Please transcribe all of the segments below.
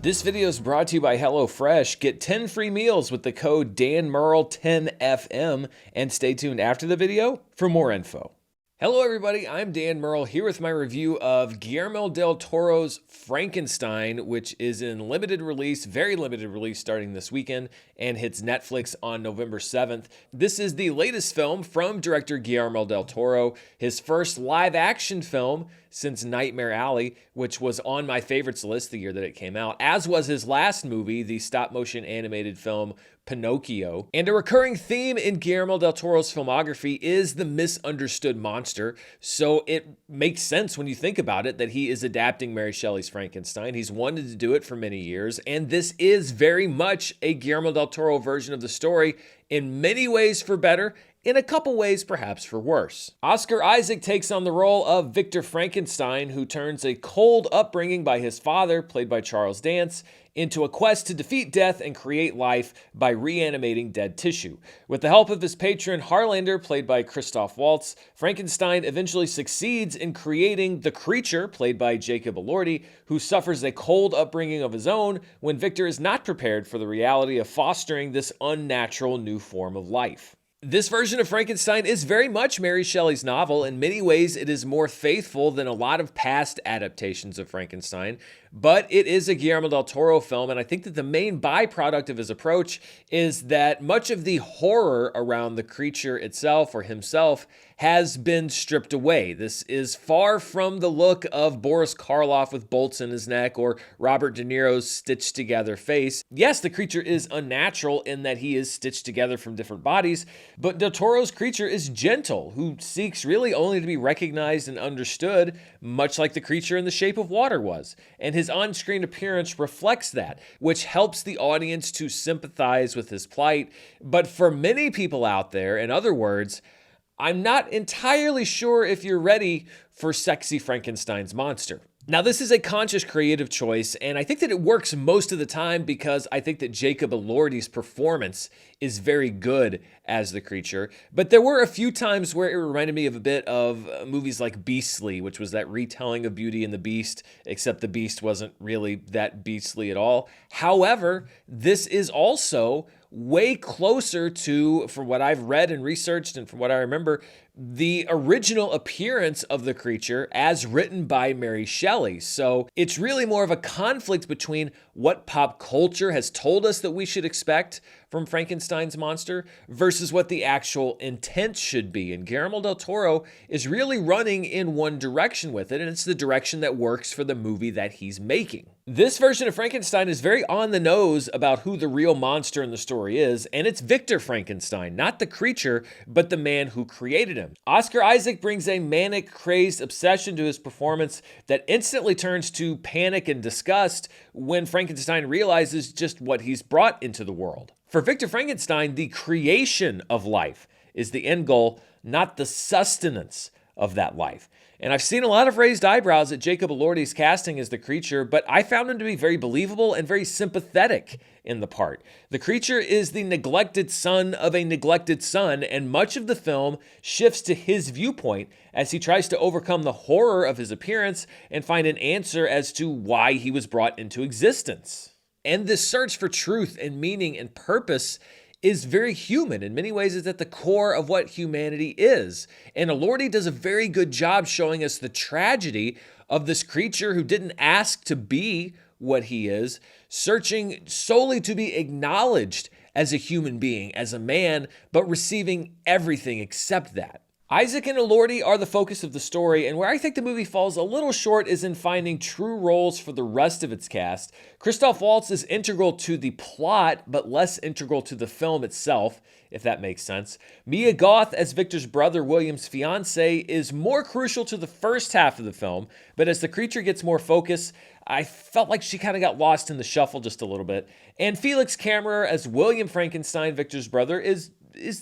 This video is brought to you by HelloFresh. Get 10 free meals with the code DanMurrell10FM and stay tuned after the video for more info. Hello everybody, I'm Dan Murrell here with my review of Guillermo del Toro's Frankenstein, which is in limited release, very limited release starting this weekend and hits Netflix on November 7th. This is the latest film from director Guillermo del Toro, his first live action film since Nightmare Alley, which was on my favorites list the year that it came out, as was his last movie, the stop-motion animated film Pinocchio. And a recurring theme in Guillermo del Toro's filmography is the misunderstood monster, so it makes sense when you think about it that he is adapting Mary Shelley's Frankenstein. He's wanted to do it for many years, and this is very much a Guillermo del Toro version of the story, in many ways for better, in a couple ways perhaps for worse. Oscar Isaac takes on the role of Victor Frankenstein, who turns a cold upbringing by his father, played by Charles Dance, into a quest to defeat death and create life by reanimating dead tissue. With the help of his patron Harlander, played by Christoph Waltz, Frankenstein eventually succeeds in creating the creature, played by Jacob Elordi, who suffers a cold upbringing of his own when Victor is not prepared for the reality of fostering this unnatural new form of life. This version of Frankenstein is very much Mary Shelley's novel. In many ways, it is more faithful than a lot of past adaptations of Frankenstein, but it is a Guillermo del Toro film, and I think that the main byproduct of his approach is that much of the horror around the creature itself or himself has been stripped away. This is far from the look of Boris Karloff with bolts in his neck or Robert De Niro's stitched together face. Yes, the creature is unnatural in that he is stitched together from different bodies, but Del Toro's creature is gentle, who seeks really only to be recognized and understood, much like the creature in The Shape of Water was. And his on-screen appearance reflects that, which helps the audience to sympathize with his plight. But for many people out there, in other words, I'm not entirely sure if you're ready for sexy Frankenstein's monster. Now, this is a conscious creative choice, and I think that it works most of the time because I think that Jacob Elordi's performance is very good as the creature. But there were a few times where it reminded me of a bit of movies like Beastly, which was that retelling of Beauty and the Beast, except the Beast wasn't really that beastly at all. However, this is also way closer to, from what I've read and researched and from what I remember, the original appearance of the creature as written by Mary Shelley. So it's really more of a conflict between what pop culture has told us that we should expect from Frankenstein's monster versus what the actual intent should be. And Guillermo del Toro is really running in one direction with it, and it's the direction that works for the movie that he's making. This version of Frankenstein is very on the nose about who the real monster in the story is, and it's Victor Frankenstein, not the creature, but the man who created him. Oscar Isaac brings a manic, crazed obsession to his performance that instantly turns to panic and disgust when Frankenstein realizes just what he's brought into the world. For Victor Frankenstein, the creation of life is the end goal, not the sustenance of that life. And I've seen a lot of raised eyebrows at Jacob Elordi's casting as the creature, but I found him to be very believable and very sympathetic in the part. The creature is the neglected son of a neglected son, and much of the film shifts to his viewpoint as he tries to overcome the horror of his appearance and find an answer as to why he was brought into existence. And this search for truth and meaning and purpose is very human. In many ways, it's at the core of what humanity is. And Elordi does a very good job showing us the tragedy of this creature who didn't ask to be what he is, searching solely to be acknowledged as a human being, as a man, but receiving everything except that. Isaac and Elordi are the focus of the story, and where I think the movie falls a little short is in finding true roles for the rest of its cast. Christoph Waltz is integral to the plot, but less integral to the film itself, if that makes sense. Mia Goth as Victor's brother William's fiance is more crucial to the first half of the film, but as the creature gets more focus, I felt like she kind of got lost in the shuffle just a little bit. And Felix Kammerer as William Frankenstein, Victor's brother, is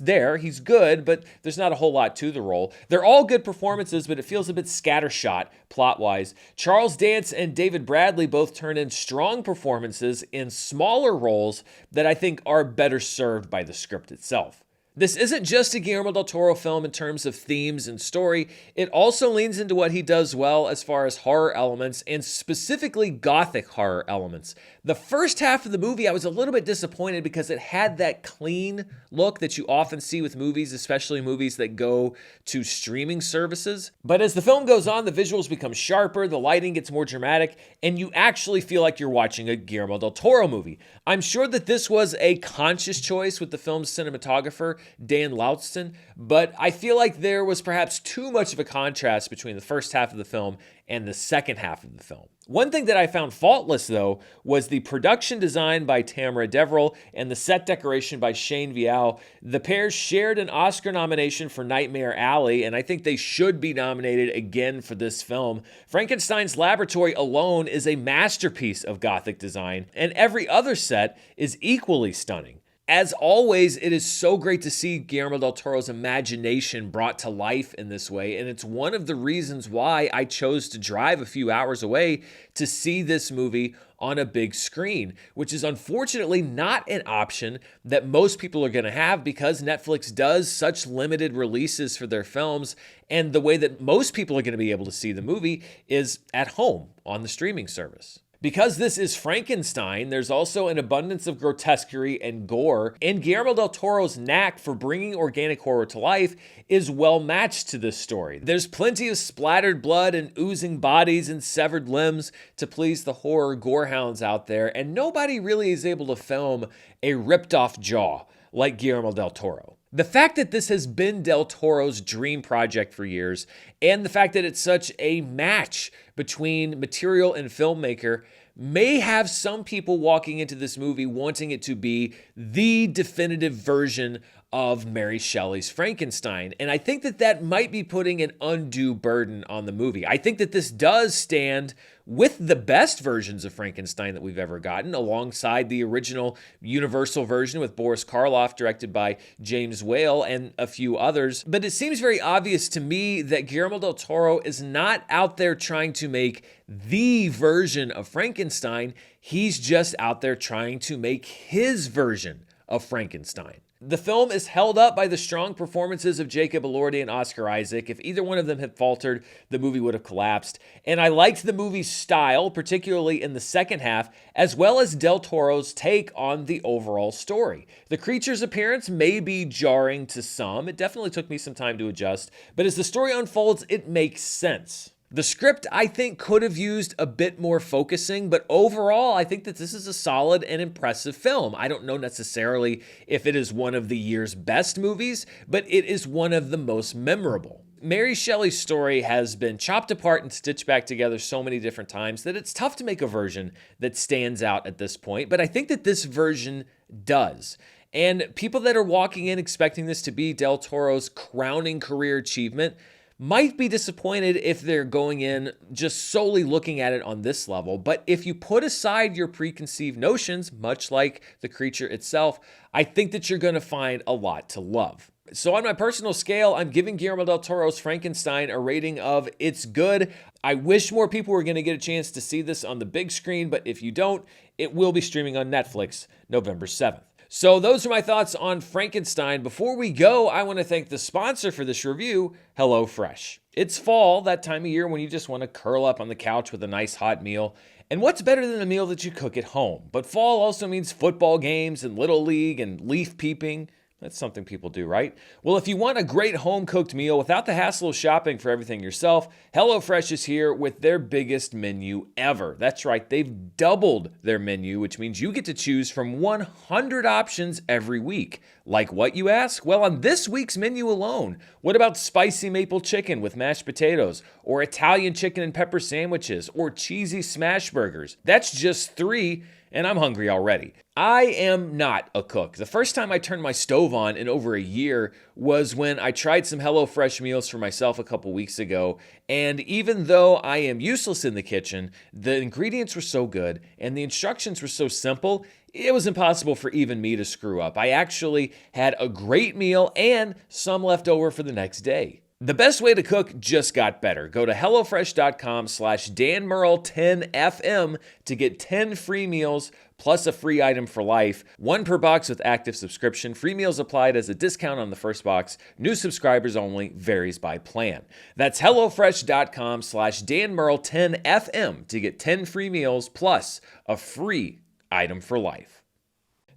there. He's good, but there's not a whole lot to the role. They're all good performances, but it feels a bit scattershot plot-wise. Charles Dance and David Bradley both turn in strong performances in smaller roles that I think are better served by the script itself. This isn't just a Guillermo del Toro film in terms of themes and story, it also leans into what he does well as far as horror elements, and specifically gothic horror elements. The first half of the movie, I was a little bit disappointed because it had that clean look that you often see with movies, especially movies that go to streaming services. But as the film goes on, the visuals become sharper, the lighting gets more dramatic, and you actually feel like you're watching a Guillermo del Toro movie. I'm sure that this was a conscious choice with the film's cinematographer, Dan Lautston, but I feel like there was perhaps too much of a contrast between the first half of the film and the second half of the film. One thing that I found faultless, though, was the production design by Tamara Deverell and the set decoration by Shane Vial. The pair shared an Oscar nomination for Nightmare Alley, and I think they should be nominated again for this film. Frankenstein's laboratory alone is a masterpiece of Gothic design, and every other set is equally stunning. As always, it is so great to see Guillermo del Toro's imagination brought to life in this way, and it's one of the reasons why I chose to drive a few hours away to see this movie on a big screen, which is unfortunately not an option that most people are going to have because Netflix does such limited releases for their films, and the way that most people are going to be able to see the movie is at home on the streaming service. Because this is Frankenstein, there's also an abundance of grotesquerie and gore, and Guillermo del Toro's knack for bringing organic horror to life is well matched to this story. There's plenty of splattered blood and oozing bodies and severed limbs to please the horror gorehounds out there, and nobody really is able to film a ripped-off jaw like Guillermo del Toro. The fact that this has been Del Toro's dream project for years, and the fact that it's such a match between material and filmmaker, may have some people walking into this movie wanting it to be the definitive version of Mary Shelley's Frankenstein. And I think that that might be putting an undue burden on the movie. I think that this does stand with the best versions of Frankenstein that we've ever gotten, alongside the original Universal version with Boris Karloff, directed by James Whale, and a few others. But it seems very obvious to me that Guillermo del Toro is not out there trying to make the version of Frankenstein. He's just out there trying to make his version of Frankenstein. The film is held up by the strong performances of Jacob Elordi and Oscar Isaac. If either one of them had faltered, the movie would have collapsed. And I liked the movie's style, particularly in the second half, as well as Del Toro's take on the overall story. The creature's appearance may be jarring to some. It definitely took me some time to adjust. But as the story unfolds, it makes sense. The script, I think, could have used a bit more focusing, but overall, I think that this is a solid and impressive film. I don't know necessarily if it is one of the year's best movies, but it is one of the most memorable. Mary Shelley's story has been chopped apart and stitched back together so many different times that it's tough to make a version that stands out at this point, but I think that this version does. And people that are walking in expecting this to be Del Toro's crowning career achievement might be disappointed if they're going in just solely looking at it on this level. But if you put aside your preconceived notions, much like the creature itself, I think that you're going to find a lot to love. So on my personal scale, I'm giving Guillermo del Toro's Frankenstein a rating of it's good. I wish more people were going to get a chance to see this on the big screen, but if you don't, it will be streaming on Netflix November 7th. So those are my thoughts on Frankenstein. Before we go, I want to thank the sponsor for this review, HelloFresh. It's fall, that time of year when you just want to curl up on the couch with a nice hot meal. And what's better than a meal that you cook at home? But fall also means football games and Little League and leaf peeping. That's something people do, right? Well, if you want a great home-cooked meal without the hassle of shopping for everything yourself, HelloFresh is here with their biggest menu ever. That's right, they've doubled their menu, which means you get to choose from 100 options every week. Like what, you ask? Well, on this week's menu alone, what about spicy maple chicken with mashed potatoes, or Italian chicken and pepper sandwiches, or cheesy smash burgers? That's just 3, and I'm hungry already. I am not a cook. The first time I turned my stove on in over a year was when I tried some HelloFresh meals for myself a couple weeks ago, and even though I am useless in the kitchen, the ingredients were so good and the instructions were so simple, it was impossible for even me to screw up. I actually had a great meal and some left over for the next day. The best way to cook just got better. Go to HelloFresh.com/DanMurrell10FM to get 10 free meals plus a free item for life, one per box with active subscription. Free meals applied as a discount on the first box. New subscribers only. Varies by plan. That's HelloFresh.com/DanMurrell10FM to get 10 free meals plus a free item for life.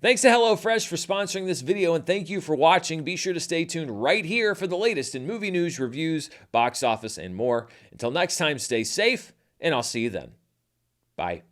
Thanks to HelloFresh for sponsoring this video, and thank you for watching. Be sure to stay tuned right here for the latest in movie news, reviews, box office, and more. Until next time, stay safe, and I'll see you then. Bye.